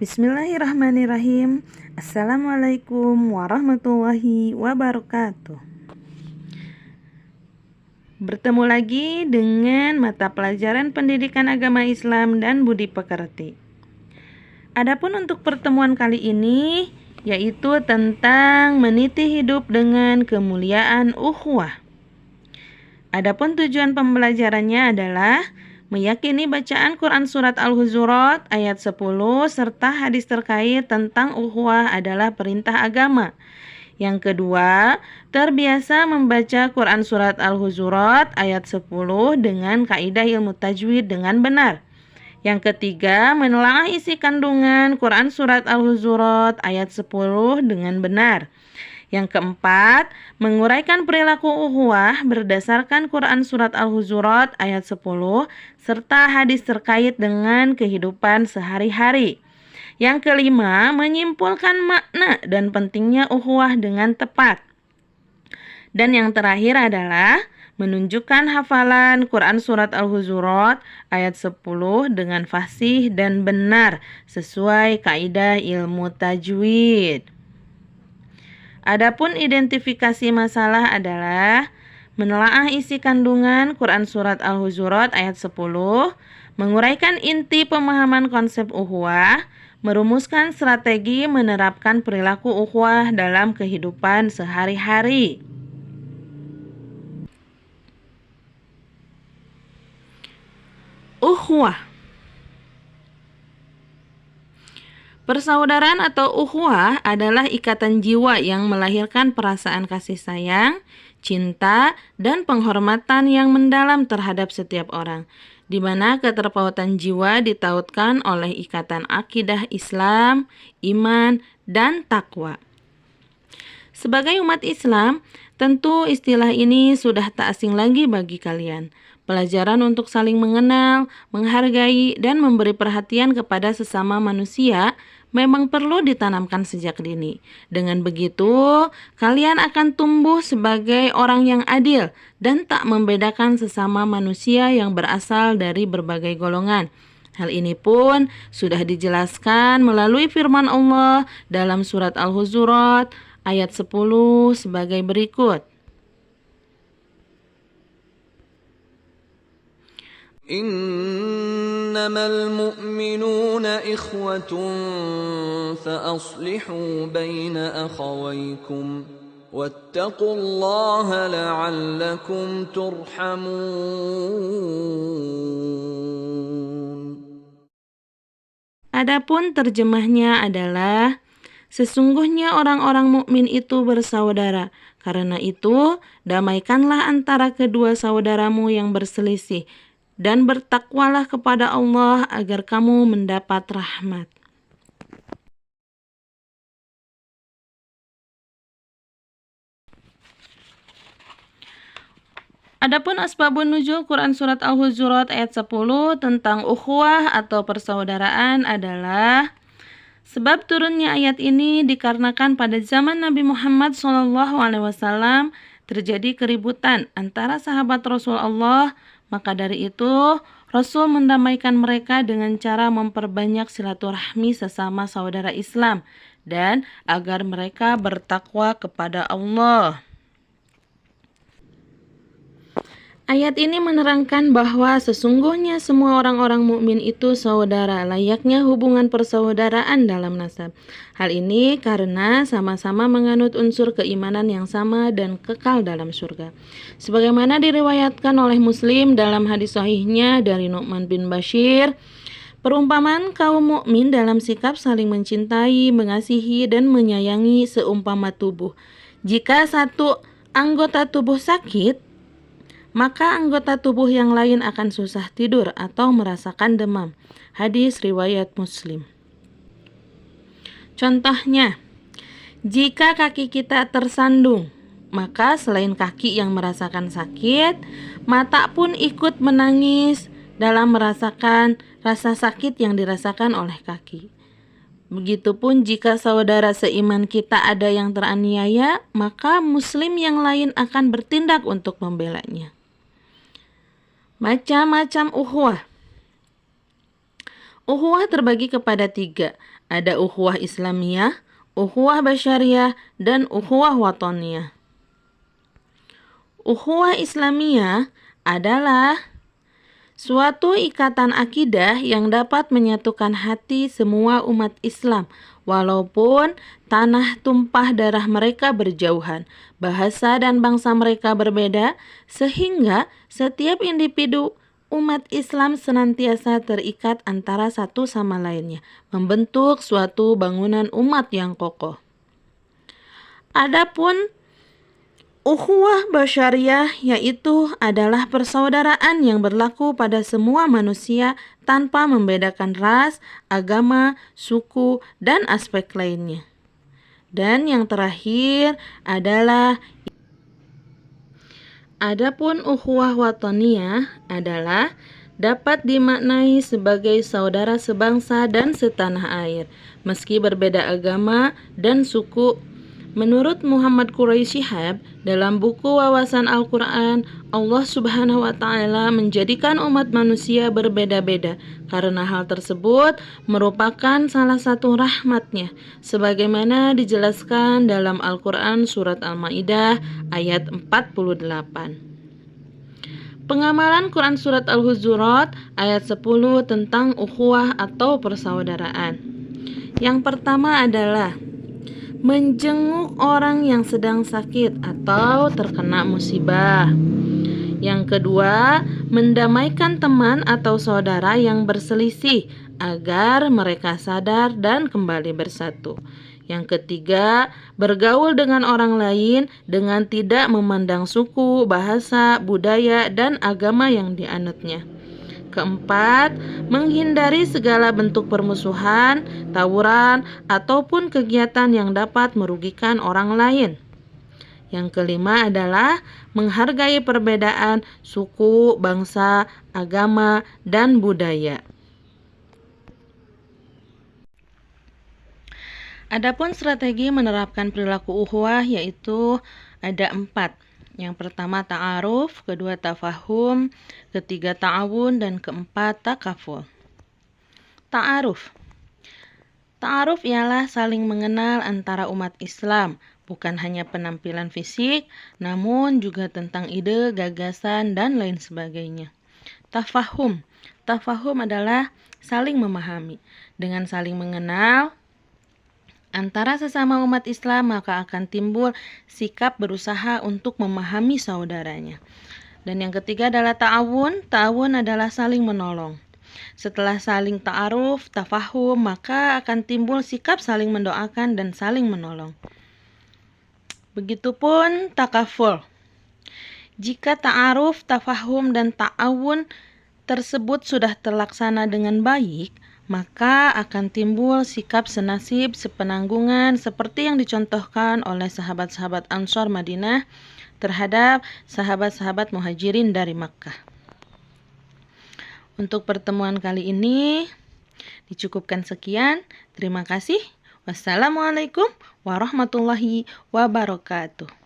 Bismillahirrahmanirrahim. Assalamualaikum warahmatullahi wabarakatuh. Bertemu lagi dengan mata pelajaran Pendidikan Agama Islam dan Budi Pekerti. Adapun untuk pertemuan kali ini yaitu tentang meniti hidup dengan kemuliaan ukhuwah. Adapun tujuan pembelajarannya adalah meyakini bacaan Quran Surat Al-Hujurat ayat 10 serta hadis terkait tentang ukhuwah adalah perintah agama. Yang kedua, terbiasa membaca Quran Surat Al-Hujurat ayat 10 dengan kaidah ilmu tajwid dengan benar. Yang ketiga, menelaah isi kandungan Quran Surat Al-Hujurat ayat 10 dengan benar. Yang keempat, menguraikan perilaku ukhuwah berdasarkan Quran Surat Al-Hujurat ayat 10 serta hadis terkait dengan kehidupan sehari-hari. Yang kelima, menyimpulkan makna dan pentingnya ukhuwah dengan tepat. Dan yang terakhir adalah menunjukkan hafalan Quran Surat Al-Hujurat ayat 10 dengan fasih dan benar sesuai kaidah ilmu tajwid. Adapun identifikasi masalah adalah menelaah isi kandungan Quran Surat Al-Hujurat ayat 10, menguraikan inti pemahaman konsep ukhuwah, merumuskan strategi menerapkan perilaku ukhuwah dalam kehidupan sehari-hari. Ukhuwah. Persaudaraan atau ukhuwah adalah ikatan jiwa yang melahirkan perasaan kasih sayang, cinta, dan penghormatan yang mendalam terhadap setiap orang, di mana keterpautan jiwa ditautkan oleh ikatan akidah Islam, iman, dan takwa. Sebagai umat Islam, tentu istilah ini sudah tak asing lagi bagi kalian. Pelajaran untuk saling mengenal, menghargai, dan memberi perhatian kepada sesama manusia memang perlu ditanamkan sejak dini. Dengan begitu, kalian akan tumbuh sebagai orang yang adil dan tak membedakan sesama manusia yang berasal dari berbagai golongan. Hal ini pun sudah dijelaskan melalui firman Allah dalam surat Al-Hujurat ayat 10 sebagai berikut. Innamal mu'minuna ikhwatun fa'aslihu baina akhawaykum wattaqullaha la'allakum turhamun. Adapun terjemahnya adalah sesungguhnya orang-orang mukmin itu bersaudara. Karena itu, damaikanlah antara kedua saudaramu yang berselisih dan bertakwalah kepada Allah agar kamu mendapat rahmat. Adapun asbabun nuzul Quran Surat Al-Hujurat ayat 10 tentang ukhuwah atau persaudaraan adalah sebab turunnya ayat ini dikarenakan pada zaman Nabi Muhammad SAW terjadi keributan antara sahabat Rasul Allah. Maka dari itu, Rasul mendamaikan mereka dengan cara memperbanyak silaturahmi sesama saudara Islam dan agar mereka bertakwa kepada Allah. Ayat ini menerangkan bahwa sesungguhnya semua orang-orang mukmin itu saudara, layaknya hubungan persaudaraan dalam nasab. Hal ini karena sama-sama menganut unsur keimanan yang sama dan kekal dalam surga. Sebagaimana diriwayatkan oleh Muslim dalam hadis sahihnya dari Nu'man bin Bashir, perumpamaan kaum mukmin dalam sikap saling mencintai, mengasihi, dan menyayangi seumpama tubuh. Jika satu anggota tubuh sakit, maka anggota tubuh yang lain akan susah tidur atau merasakan demam. Hadis riwayat Muslim. Contohnya, jika kaki kita tersandung, maka selain kaki yang merasakan sakit, mata pun ikut menangis dalam merasakan rasa sakit yang dirasakan oleh kaki. Begitupun jika saudara seiman kita ada yang teraniaya, maka muslim yang lain akan bertindak untuk membelanya. Macam-macam ukhuwah. Ukhuwah terbagi kepada 3. Ada ukhuwah Islamiyah, ukhuwah Basyariyah, dan ukhuwah Watoniyah. Ukhuwah Islamiyah adalah suatu ikatan akidah yang dapat menyatukan hati semua umat Islam, walaupun tanah tumpah darah mereka berjauhan, bahasa dan bangsa mereka berbeda, sehingga setiap individu umat Islam senantiasa terikat antara satu sama lainnya, membentuk suatu bangunan umat yang kokoh. Adapun ukhuwah basyariyah yaitu adalah persaudaraan yang berlaku pada semua manusia tanpa membedakan ras, agama, suku, dan aspek lainnya. Dan yang terakhir adalah adapun ukhuwah watoniyah adalah dapat dimaknai sebagai saudara sebangsa dan setanah air, meski berbeda agama dan suku. Menurut Muhammad Quraisy Shihab, dalam buku Wawasan Al-Quran, Allah Subhanahu wa Ta'ala menjadikan umat manusia berbeda-beda karena hal tersebut merupakan salah satu rahmat-Nya, sebagaimana dijelaskan dalam Al-Quran Surat Al-Ma'idah ayat 48. Pengamalan Quran Surat Al-Hujurat ayat 10 tentang ukhuwah atau persaudaraan. Yang pertama adalah menjenguk orang yang sedang sakit atau terkena musibah. Yang kedua, mendamaikan teman atau saudara yang berselisih agar mereka sadar dan kembali bersatu. Yang ketiga, bergaul dengan orang lain dengan tidak memandang suku, bahasa, budaya, dan agama yang dianutnya. Keempat, menghindari segala bentuk permusuhan, tawuran, ataupun kegiatan yang dapat merugikan orang lain. Yang kelima adalah menghargai perbedaan suku, bangsa, agama, dan budaya. Adapun strategi menerapkan perilaku ukhuwah yaitu ada 4. Yang pertama ta'aruf, kedua tafahum, ketiga ta'awun, dan keempat takaful. Ta'aruf. Ta'aruf ialah saling mengenal antara umat Islam, bukan hanya penampilan fisik, namun juga tentang ide, gagasan, dan lain sebagainya. Tafahum. Tafahum adalah saling memahami. Dengan saling mengenal antara sesama umat Islam, maka akan timbul sikap berusaha untuk memahami saudaranya. Dan yang ketiga adalah ta'awun. Ta'awun adalah saling menolong. Setelah saling ta'aruf, tafahum, maka akan timbul sikap saling mendoakan dan saling menolong. Begitupun takaful. Jika ta'aruf, tafahum, dan ta'awun tersebut sudah terlaksana dengan baik, maka akan timbul sikap senasib, sepenanggungan seperti yang dicontohkan oleh sahabat-sahabat Ansor Madinah terhadap sahabat-sahabat Muhajirin dari Makkah. Untuk pertemuan kali ini dicukupkan sekian. Terima kasih. Wassalamualaikum warahmatullahi wabarakatuh.